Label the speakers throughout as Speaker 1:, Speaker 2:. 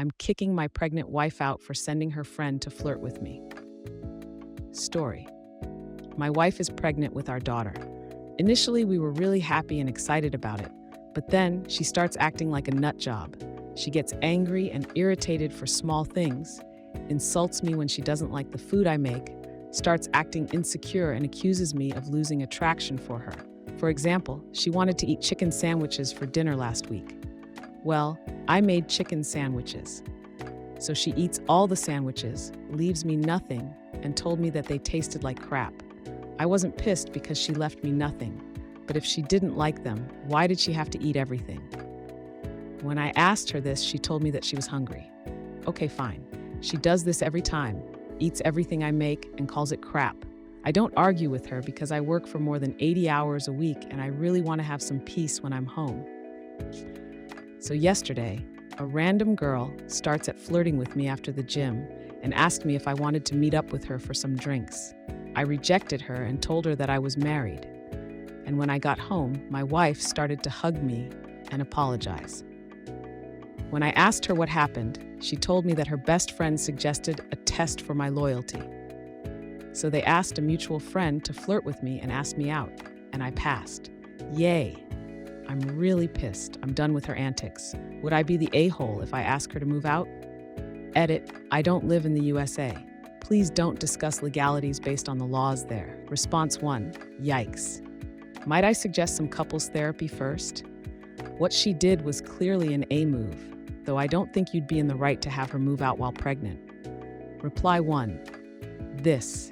Speaker 1: I'm kicking my pregnant wife out for sending her friend to flirt with me. Story. My wife is pregnant with our daughter. Initially, we were really happy and excited about it, but then she starts acting like a nut job. She gets angry and irritated for small things, insults me when she doesn't like the food I make, starts acting insecure and accuses me of losing attraction for her. For example, she wanted to eat chicken sandwiches for dinner last week. Well, I made chicken sandwiches. So she eats all the sandwiches, leaves me nothing, and told me that they tasted like crap. I wasn't pissed because she left me nothing, but if she didn't like them, why did she have to eat everything? When I asked her this, she told me that she was hungry. Okay, fine. She does this every time, eats everything I make, and calls it crap. I don't argue with her because I work for more than 80 hours a week and I really want to have some peace when I'm home. So yesterday, a random girl starts at flirting with me after the gym and asked me if I wanted to meet up with her for some drinks. I rejected her and told her that I was married. And when I got home, my wife started to hug me and apologize. When I asked her what happened, she told me that her best friend suggested a test for my loyalty. So they asked a mutual friend to flirt with me and asked me out, and I passed. Yay! I'm really pissed. I'm done with her antics. Would I be the a-hole if I ask her to move out? Edit, I don't live in the USA. Please don't discuss legalities based on the laws there. Response 1, yikes. Might I suggest some couples therapy first? What she did was clearly an A move, though I don't think you'd be in the right to have her move out while pregnant. Reply 1, this.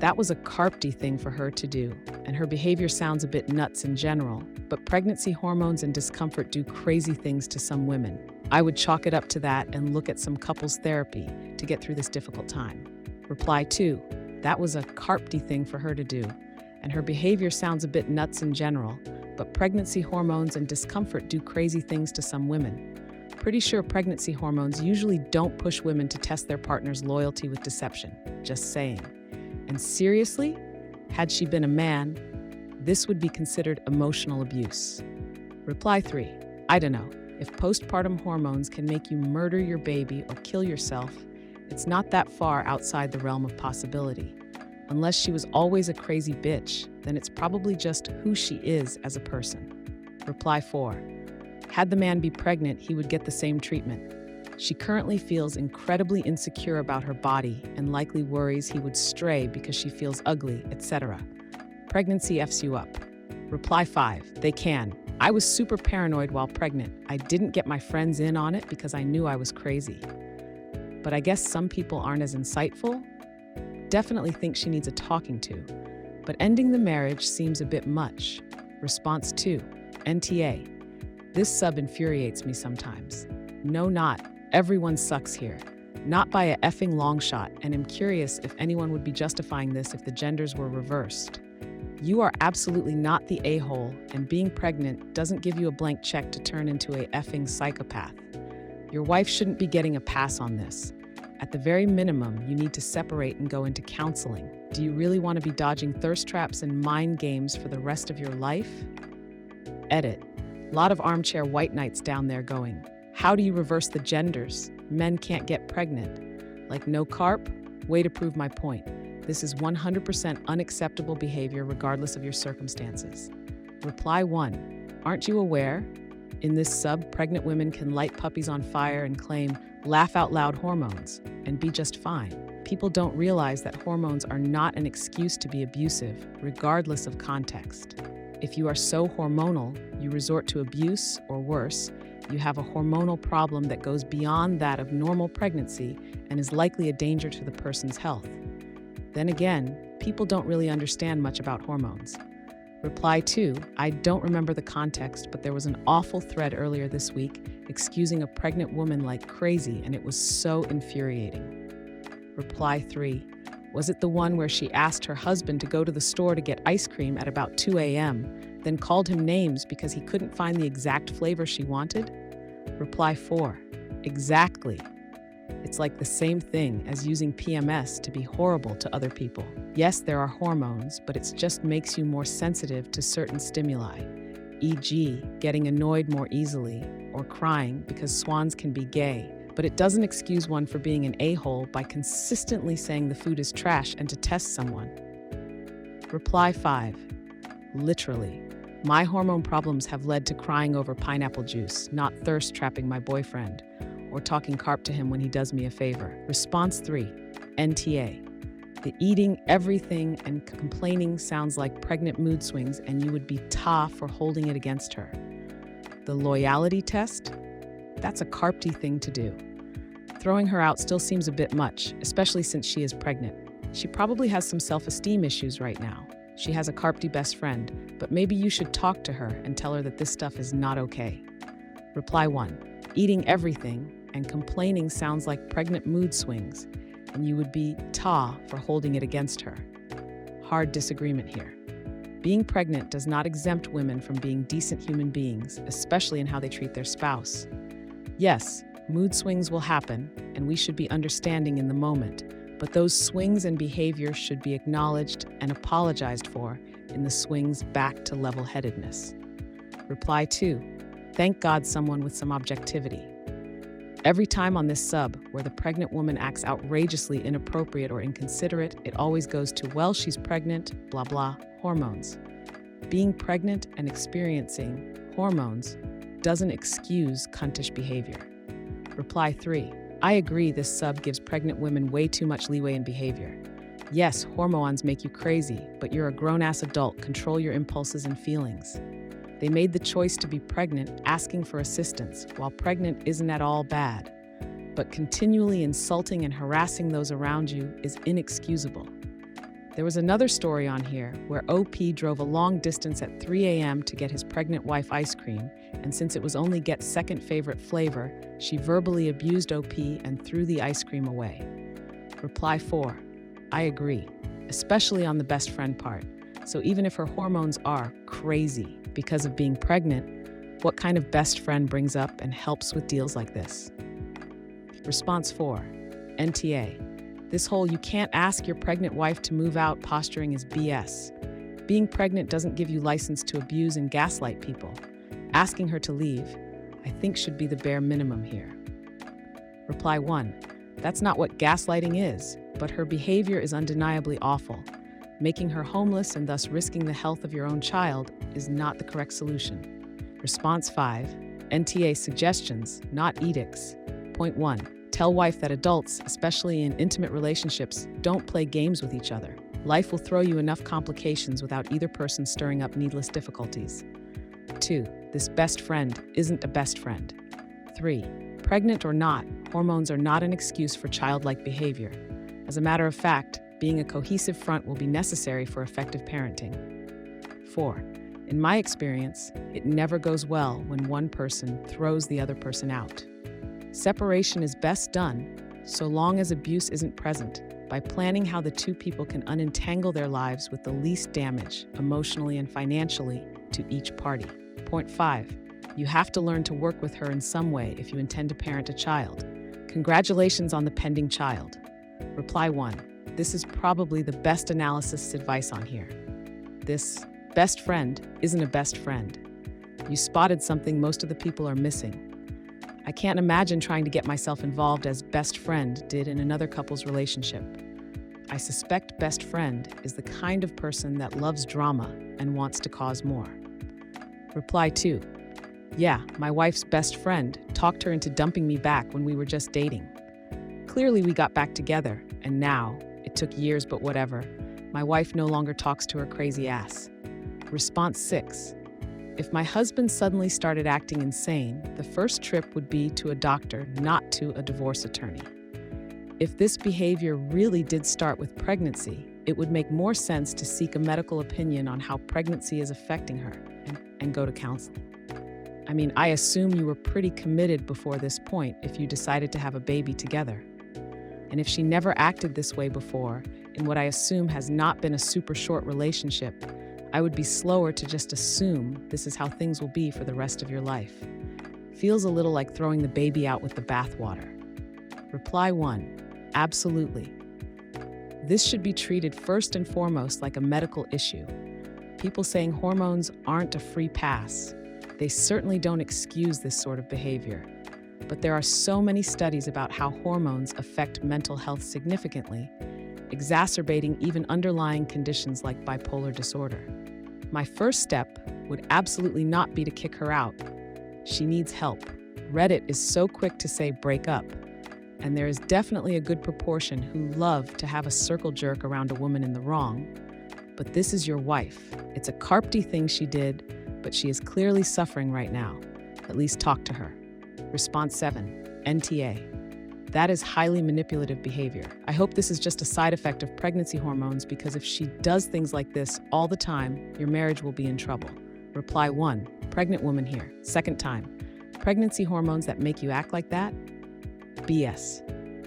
Speaker 1: That was a carpty thing for her to do, and her behavior sounds a bit nuts in general, but pregnancy hormones and discomfort do crazy things to some women. I would chalk it up to that and look at some couples therapy to get through this difficult time. Reply 2, that was a carpty thing for her to do, and her behavior sounds a bit nuts in general, but pregnancy hormones and discomfort do crazy things to some women. Pretty sure pregnancy hormones usually don't push women to test their partner's loyalty with deception. Just saying. And seriously, had she been a man, this would be considered emotional abuse. Reply 3, I don't know. If postpartum hormones can make you murder your baby or kill yourself, it's not that far outside the realm of possibility. Unless she was always a crazy bitch, then it's probably just who she is as a person. Reply 4, had the man be pregnant, he would get the same treatment. She currently feels incredibly insecure about her body and likely worries he would stray because she feels ugly, etc. Pregnancy F's you up. Reply 5, they can. I was super paranoid while pregnant. I didn't get my friends in on it because I knew I was crazy. But I guess some people aren't as insightful. Definitely think she needs a talking to. But ending the marriage seems a bit much. Response 2, NTA. This sub infuriates me sometimes. No, not. Everyone sucks here. Not by a effing long shot, and I'm curious if anyone would be justifying this if the genders were reversed. You are absolutely not the a-hole, and being pregnant doesn't give you a blank check to turn into a effing psychopath. Your wife shouldn't be getting a pass on this. At the very minimum, you need to separate and go into counseling. Do you really want to be dodging thirst traps and mind games for the rest of your life? Edit. Lot of armchair white knights down there going, how do you reverse the genders? Men can't get pregnant. Like no carp? Way to prove my point. This is 100% unacceptable behavior regardless of your circumstances. Reply 1, aren't you aware? In this sub, pregnant women can light puppies on fire and claim laugh out loud hormones and be just fine. People don't realize that hormones are not an excuse to be abusive, regardless of context. If you are so hormonal, you resort to abuse, or worse, you have a hormonal problem that goes beyond that of normal pregnancy and is likely a danger to the person's health. Then again, people don't really understand much about hormones. Reply 2, I don't remember the context, but there was an awful thread earlier this week excusing a pregnant woman like crazy, and it was so infuriating. Reply 3, was it the one where she asked her husband to go to the store to get ice cream at about 2 a.m., then called him names because he couldn't find the exact flavor she wanted? Reply 4, exactly. It's like the same thing as using PMS to be horrible to other people. Yes, there are hormones, but it just makes you more sensitive to certain stimuli, e.g., getting annoyed more easily or crying because swans can be gay, but it doesn't excuse one for being an a-hole by consistently saying the food is trash and to test someone. Reply 5. Literally. My hormone problems have led to crying over pineapple juice, not thirst trapping my boyfriend, or talking carp to him when he does me a favor. Response 3. NTA. The eating everything and complaining sounds like pregnant mood swings, and you would be for holding it against her. The loyalty test? That's a carpty thing to do. Throwing her out still seems a bit much, especially since she is pregnant. She probably has some self-esteem issues right now. She has a carpty best friend, but maybe you should talk to her and tell her that this stuff is not okay. Reply 1. Eating everything and complaining sounds like pregnant mood swings, and you would be for holding it against her. Hard disagreement here. Being pregnant does not exempt women from being decent human beings, especially in how they treat their spouse. Yes, mood swings will happen, and we should be understanding in the moment, but those swings and behaviors should be acknowledged and apologized for in the swings back to level-headedness. Reply 2. Thank God someone with some objectivity. Every time on this sub where the pregnant woman acts outrageously inappropriate or inconsiderate, it always goes to, well, she's pregnant, blah blah, hormones. Being pregnant and experiencing hormones doesn't excuse cuntish behavior. Reply 3. I agree this sub gives pregnant women way too much leeway in behavior. Yes, hormones make you crazy, but you're a grown-ass adult. Control your impulses and feelings. They made the choice to be pregnant, asking for assistance, while pregnant isn't at all bad. But continually insulting and harassing those around you is inexcusable. There was another story on here where OP drove a long distance at 3 a.m. to get his pregnant wife ice cream, and since it was only Get's second favorite flavor, she verbally abused OP and threw the ice cream away. Reply 4. I agree, especially on the best friend part. So even if her hormones are crazy because of being pregnant, what kind of best friend brings up and helps with deals like this? Response 4. NTA. This whole "you can't ask your pregnant wife to move out" posturing is BS. Being pregnant doesn't give you license to abuse and gaslight people. Asking her to leave, I think, should be the bare minimum here. Reply 1. That's not what gaslighting is, but her behavior is undeniably awful. Making her homeless and thus risking the health of your own child is not the correct solution. Response 5. NTA suggestions, not edicts. Point 1. Tell wife that adults, especially in intimate relationships, don't play games with each other. Life will throw you enough complications without either person stirring up needless difficulties. 2. This best friend isn't a best friend. 3. Pregnant or not, hormones are not an excuse for childlike behavior. As a matter of fact, being a cohesive front will be necessary for effective parenting. 4. In my experience, it never goes well when one person throws the other person out. Separation is best done, so long as abuse isn't present, by planning how the two people can unentangle their lives with the least damage, emotionally and financially, to each party. Point 5. You have to learn to work with her in some way if you intend to parent a child. Congratulations on the pending child. Reply 1. This is probably the best analysis advice on here. This best friend isn't a best friend. You spotted something most of the people are missing. I can't imagine trying to get myself involved as best friend did in another couple's relationship. I suspect best friend is the kind of person that loves drama and wants to cause more. Reply 2. Yeah, my wife's best friend talked her into dumping me back when we were just dating. Clearly we got back together, and now, it took years but whatever, my wife no longer talks to her crazy ass. Response 6. If my husband suddenly started acting insane, the first trip would be to a doctor, not to a divorce attorney. If this behavior really did start with pregnancy, it would make more sense to seek a medical opinion on how pregnancy is affecting her and go to counseling. I mean, I assume you were pretty committed before this point if you decided to have a baby together. And if she never acted this way before, in what I assume has not been a super short relationship, I would be slower to just assume this is how things will be for the rest of your life. Feels a little like throwing the baby out with the bathwater. Reply 1. Absolutely. This should be treated first and foremost like a medical issue. People saying hormones aren't a free pass. They certainly don't excuse this sort of behavior. but there are so many studies about how hormones affect mental health significantly, exacerbating even underlying conditions like bipolar disorder. My first step would absolutely not be to kick her out. She needs help. Reddit is so quick to say break up, and there is definitely a good proportion who love to have a circle jerk around a woman in the wrong. But this is your wife. It's a carpty thing she did, but she is clearly suffering right now. At least talk to her. Response 7, NTA. That is highly manipulative behavior. I hope this is just a side effect of pregnancy hormones, because if she does things like this all the time, your marriage will be in trouble. Reply 1, pregnant woman here. Second time. Pregnancy hormones that make you act like that? BS.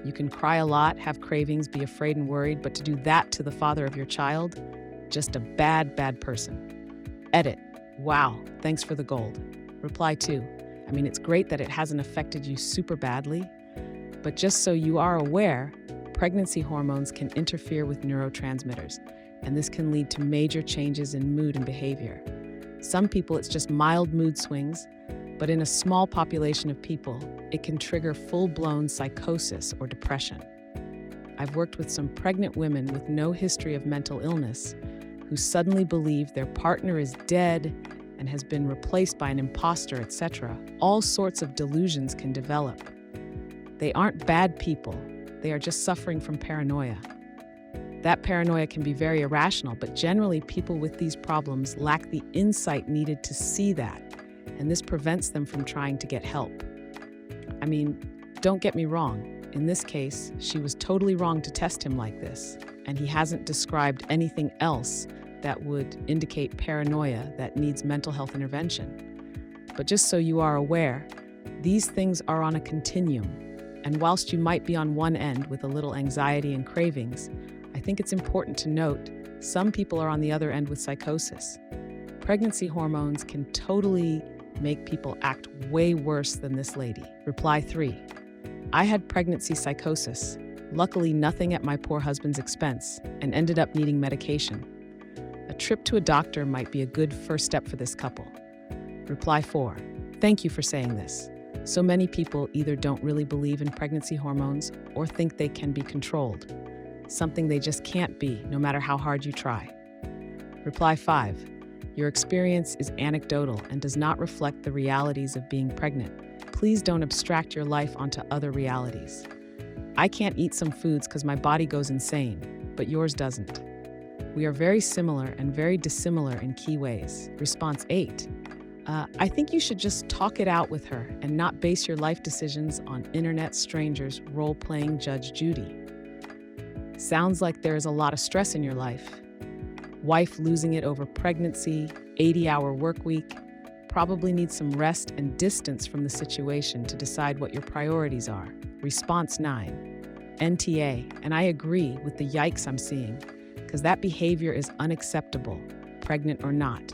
Speaker 1: You can cry a lot, have cravings, be afraid and worried, but to do that to the father of your child? Just a bad person. Edit. Wow, thanks for the gold. Reply 2. I mean, it's great that it hasn't affected you super badly, but just so you are aware, pregnancy hormones can interfere with neurotransmitters, and this can lead to major changes in mood and behavior. Some people, it's just mild mood swings, but in a small population of people, it can trigger full-blown psychosis or depression. I've worked with some pregnant women with no history of mental illness who suddenly believe their partner is dead and has been replaced by an imposter, etc. All sorts of delusions can develop. They aren't bad people, they are just suffering from paranoia. That paranoia can be very irrational, but generally people with these problems lack the insight needed to see that, and this prevents them from trying to get help. I mean, don't get me wrong, in this case, she was totally wrong to test him like this, and he hasn't described anything else that would indicate paranoia that needs mental health intervention. But just so you are aware, these things are on a continuum, and whilst you might be on one end with a little anxiety and cravings, I think it's important to note some people are on the other end with psychosis. Pregnancy hormones can totally make people act way worse than this lady. Reply 3. I had pregnancy psychosis. Luckily, nothing at my poor husband's expense, and ended up needing medication. A trip to a doctor might be a good first step for this couple. Reply 4. Thank you for saying this. So many people either don't really believe in pregnancy hormones or think they can be controlled, something they just can't be, no matter how hard you try. Reply 5. Your experience is anecdotal and does not reflect the realities of being pregnant. Please don't abstract your life onto other realities. I can't eat some foods because my body goes insane, but yours doesn't. We are very similar and very dissimilar in key ways. Response 8. I think you should just talk it out with her and not base your life decisions on internet strangers role-playing Judge Judy. Sounds like there is a lot of stress in your life. Wife losing it over pregnancy, 80-hour work week, probably needs some rest and distance from the situation to decide what your priorities are. Response 9. NTA, and I agree with the yikes I'm seeing, because that behavior is unacceptable, pregnant or not.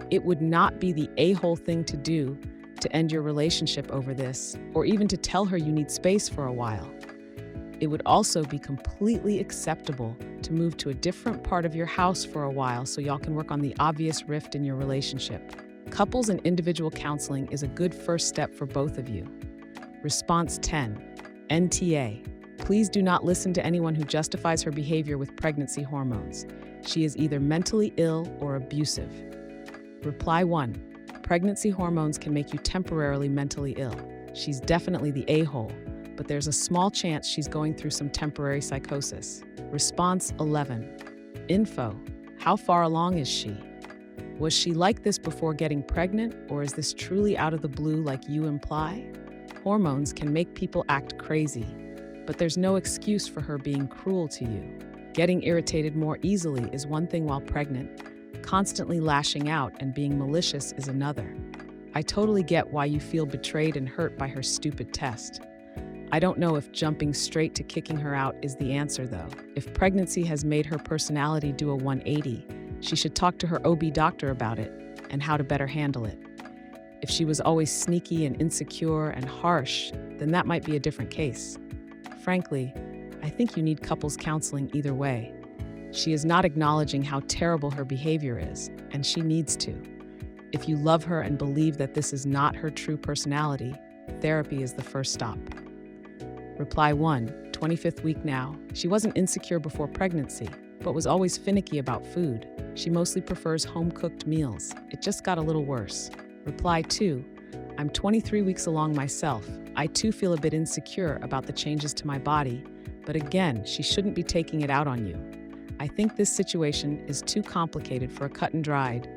Speaker 1: It would not be the a-hole thing to do to end your relationship over this, or even to tell her you need space for a while. It would also be completely acceptable to move to a different part of your house for a while so y'all can work on the obvious rift in your relationship. Couples and individual counseling is a good first step for both of you. Response 10. NTA. Please do not listen to anyone who justifies her behavior with pregnancy hormones. She is either mentally ill or abusive. Reply 1. Pregnancy hormones can make you temporarily mentally ill. She's definitely the a-hole, but there's a small chance she's going through some temporary psychosis. Response 11. Info. How far along is she? Was she like this before getting pregnant, or is this truly out of the blue like you imply? Hormones can make people act crazy, but there's no excuse for her being cruel to you. Getting irritated more easily is one thing while pregnant. Constantly lashing out and being malicious is another. I totally get why you feel betrayed and hurt by her stupid test. I don't know if jumping straight to kicking her out is the answer, though. If pregnancy has made her personality do a 180, she should talk to her OB doctor about it and how to better handle it. If she was always sneaky and insecure and harsh, then that might be a different case. Frankly, I think you need couples counseling either way. She is not acknowledging how terrible her behavior is, and she needs to. If you love her and believe that this is not her true personality, Therapy is the first stop. Reply 1, 25th week now. She wasn't insecure before pregnancy, but was always finicky about food. She mostly prefers home-cooked meals. It just got a little worse. Reply 2, I'm 23 weeks along myself. I too feel a bit insecure about the changes to my body, but again, she shouldn't be taking it out on you. I think this situation is too complicated for a cut and dried.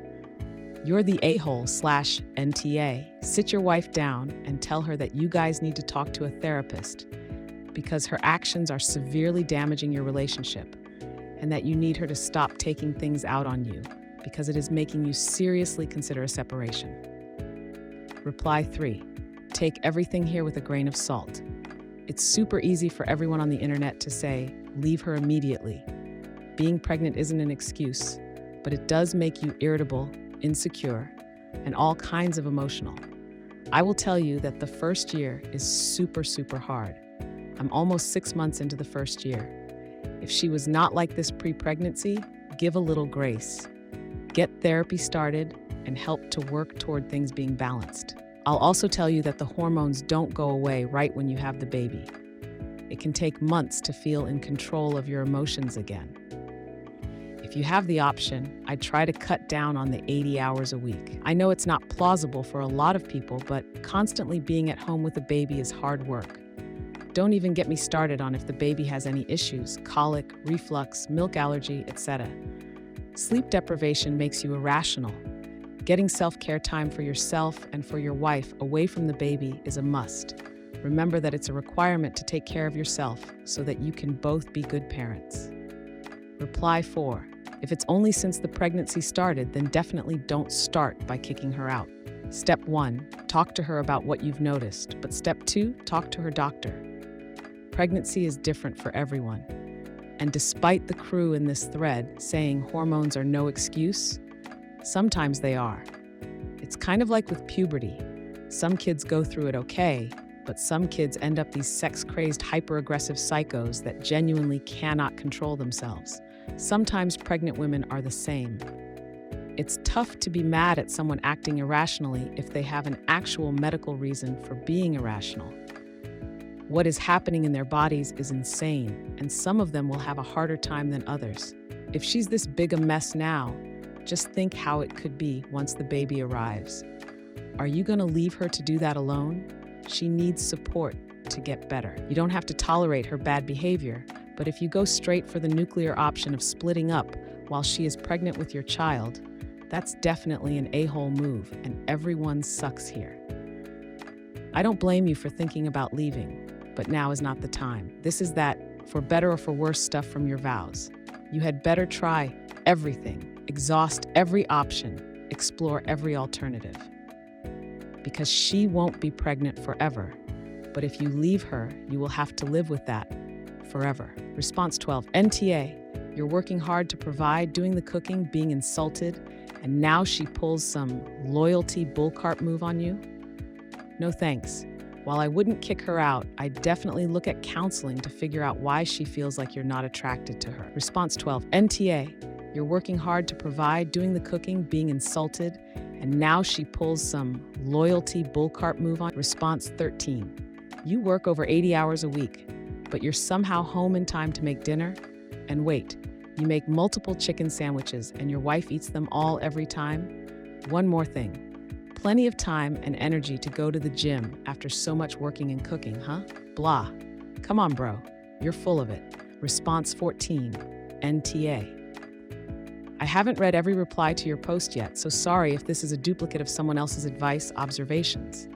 Speaker 1: You're the a-hole/NTA. Sit your wife down and tell her that you guys need to talk to a therapist because her actions are severely damaging your relationship and that you need her to stop taking things out on you because it is making you seriously consider a separation. Reply 3, take everything here with a grain of salt. It's super easy for everyone on the internet to say, leave her immediately. Being pregnant isn't an excuse, but it does make you irritable, insecure, and all kinds of emotional. I will tell you that the first year is super hard. I'm almost 6 months into the first year. If she was not like this pre-pregnancy, give a little grace. Get therapy started and help to work toward things being balanced. I'll also tell you that the hormones don't go away right when you have the baby. It can take months to feel in control of your emotions again. If you have the option, I'd try to cut down on the 80 hours a week. I know it's not plausible for a lot of people, but constantly being at home with a baby is hard work. Don't even get me started on if the baby has any issues, colic, reflux, milk allergy, etc. Sleep deprivation makes you irrational. Getting self-care time for yourself and for your wife away from the baby is a must. Remember that it's a requirement to take care of yourself so that you can both be good parents. Reply 4. If it's only since the pregnancy started, then definitely don't start by kicking her out. Step 1, talk to her about what you've noticed, but step 2, talk to her doctor. Pregnancy is different for everyone. And despite the crew in this thread saying hormones are no excuse, sometimes they are. It's kind of like with puberty. Some kids go through it okay, but some kids end up these sex-crazed, hyper-aggressive psychos that genuinely cannot control themselves. Sometimes pregnant women are the same. It's tough to be mad at someone acting irrationally if they have an actual medical reason for being irrational. What is happening in their bodies is insane, and some of them will have a harder time than others. If she's this big a mess now, just think how it could be once the baby arrives. Are you going to leave her to do that alone? She needs support to get better. You don't have to tolerate her bad behavior, but if you go straight for the nuclear option of splitting up while she is pregnant with your child, that's definitely an a-hole move, and everyone sucks here. I don't blame you for thinking about leaving, but now is not the time. This is that for better or for worse stuff from your vows. You had better try everything, exhaust every option, explore every alternative. Because she won't be pregnant forever, but if you leave her, you will have to live with that forever. Response 12, NTA, you're working hard to provide, doing the cooking, being insulted, and now she pulls some loyalty bullcart move on you? No thanks. While I wouldn't kick her out, I'd definitely look at counseling to figure out why she feels like you're not attracted to her. Response 12, NTA, you're working hard to provide, doing the cooking, being insulted, and now she pulls some loyalty bullcart move on. Response 13, you work over 80 hours a week, but you're somehow home in time to make dinner? And wait, you make multiple chicken sandwiches and your wife eats them all every time? One more thing. Plenty of time and energy to go to the gym after so much working and cooking, huh? Blah. Come on, bro. You're full of it. Response 14, NTA. I haven't read every reply to your post yet, so sorry if this is a duplicate of someone else's advice, observations.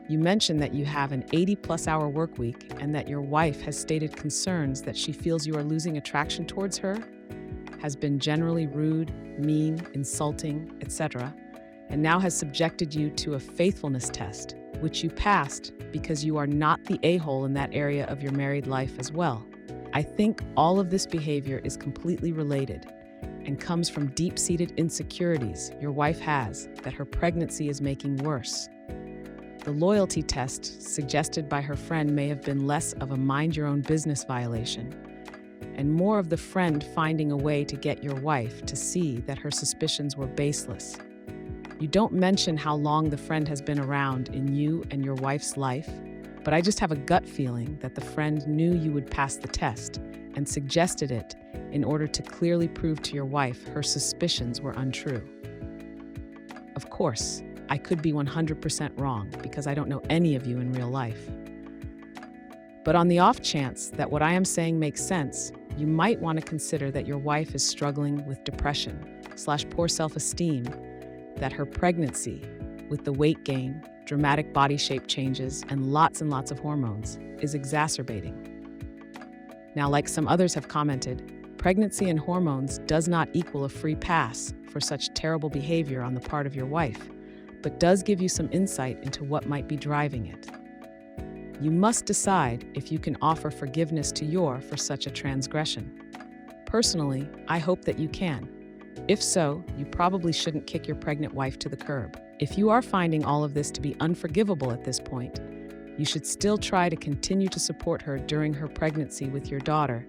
Speaker 1: You mentioned that you have an 80-plus hour work week and that your wife has stated concerns that she feels you are losing attraction towards her, has been generally rude, mean, insulting, etc., and now has subjected you to a faithfulness test, which you passed because you are not the a-hole in that area of your married life as well. I think all of this behavior is completely related and comes from deep-seated insecurities your wife has that her pregnancy is making worse. The loyalty test suggested by her friend may have been less of a mind-your-own-business violation and more of the friend finding a way to get your wife to see that her suspicions were baseless. You don't mention how long the friend has been around in you and your wife's life, but I just have a gut feeling that the friend knew you would pass the test and suggested it in order to clearly prove to your wife her suspicions were untrue. Of course, I could be 100% wrong because I don't know any of you in real life. But on the off chance that what I am saying makes sense, you might want to consider that your wife is struggling with depression/poor self-esteem, that her pregnancy, with the weight gain, dramatic body shape changes, and lots of hormones, is exacerbating. Now, like some others have commented, pregnancy and hormones does not equal a free pass for such terrible behavior on the part of your wife, but does give you some insight into what might be driving it. You must decide if you can offer forgiveness to your for such a transgression. Personally, I hope that you can. If so, you probably shouldn't kick your pregnant wife to the curb. If you are finding all of this to be unforgivable at this point, you should still try to continue to support her during her pregnancy with your daughter,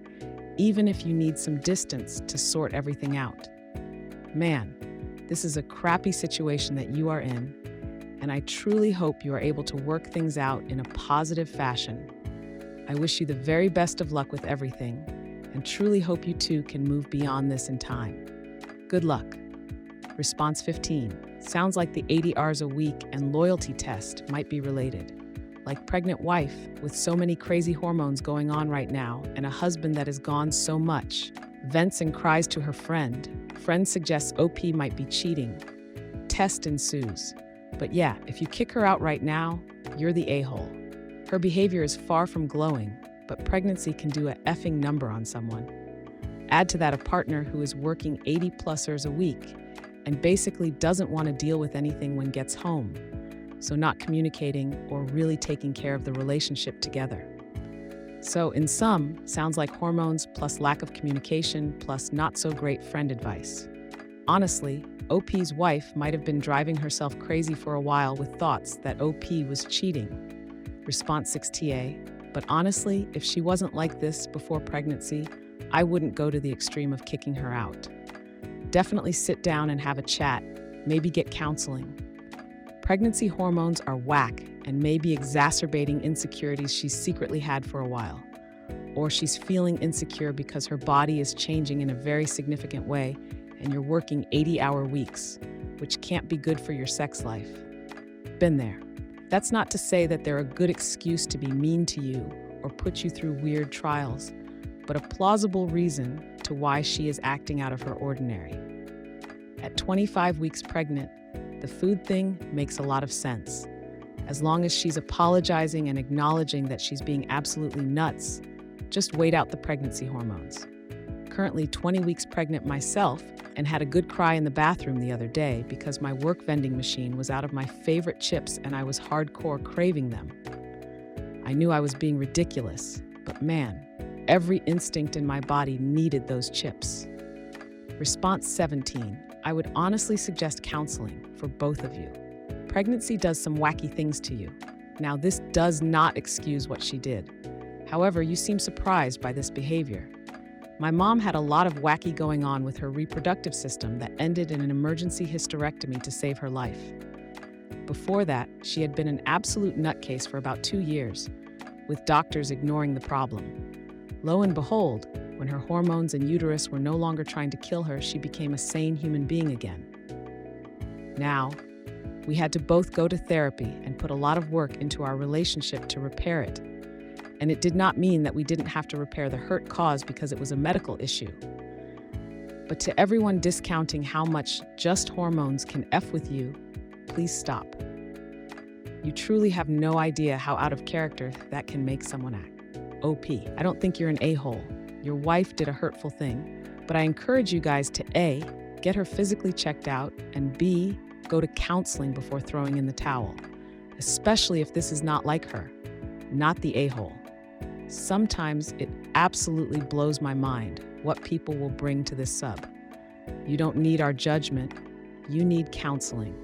Speaker 1: even if you need some distance to sort everything out. Man, this is a crappy situation that you are in, and I truly hope you are able to work things out in a positive fashion. I wish you the very best of luck with everything, and truly hope you two can move beyond this in time. Good luck. Response 15. Sounds like the 80 hours a week and loyalty test might be related. Like pregnant wife with so many crazy hormones going on right now and a husband that is gone so much. Vents and cries to her friend. Friend suggests OP might be cheating. Test ensues. But yeah, if you kick her out right now, you're the a-hole. Her behavior is far from glowing, but pregnancy can do a effing number on someone. Add to that a partner who is working 80+ hours a week and basically doesn't want to deal with anything when gets home, so not communicating or really taking care of the relationship together. So in sum, sounds like hormones plus lack of communication plus not so great friend advice. Honestly, OP's wife might have been driving herself crazy for a while with thoughts that OP was cheating. Response 6TA, but honestly, if she wasn't like this before pregnancy, I wouldn't go to the extreme of kicking her out. Definitely sit down and have a chat, maybe get counseling. Pregnancy hormones are whack and may be exacerbating insecurities she's secretly had for a while. Or she's feeling insecure because her body is changing in a very significant way and you're working 80-hour weeks, which can't be good for your sex life. Been there. That's not to say that they're a good excuse to be mean to you or put you through weird trials, but a plausible reason to why she is acting out of her ordinary. At 25 weeks pregnant, the food thing makes a lot of sense. As long as she's apologizing and acknowledging that she's being absolutely nuts, just wait out the pregnancy hormones. Currently 20 weeks pregnant myself and had a good cry in the bathroom the other day because my work vending machine was out of my favorite chips and I was hardcore craving them. I knew I was being ridiculous, but man, every instinct in my body needed those chips. Response 17. I would honestly suggest counseling for both of you. Pregnancy does some wacky things to you. Now, this does not excuse what she did. However, you seem surprised by this behavior. My mom had a lot of wacky going on with her reproductive system that ended in an emergency hysterectomy to save her life. Before that, she had been an absolute nutcase for about 2 years, with doctors ignoring the problem. Lo and behold, when her hormones and uterus were no longer trying to kill her, she became a sane human being again. Now, we had to both go to therapy and put a lot of work into our relationship to repair it. And it did not mean that we didn't have to repair the hurt caused because it was a medical issue. But to everyone discounting how much just hormones can F with you, please stop. You truly have no idea how out of character that can make someone act. OP, I don't think you're an a-hole. Your wife did a hurtful thing, but I encourage you guys to A, get her physically checked out, and B, go to counseling before throwing in the towel, especially if this is not like her, not the a-hole. Sometimes it absolutely blows my mind what people will bring to this sub. You don't need our judgment, you need counseling.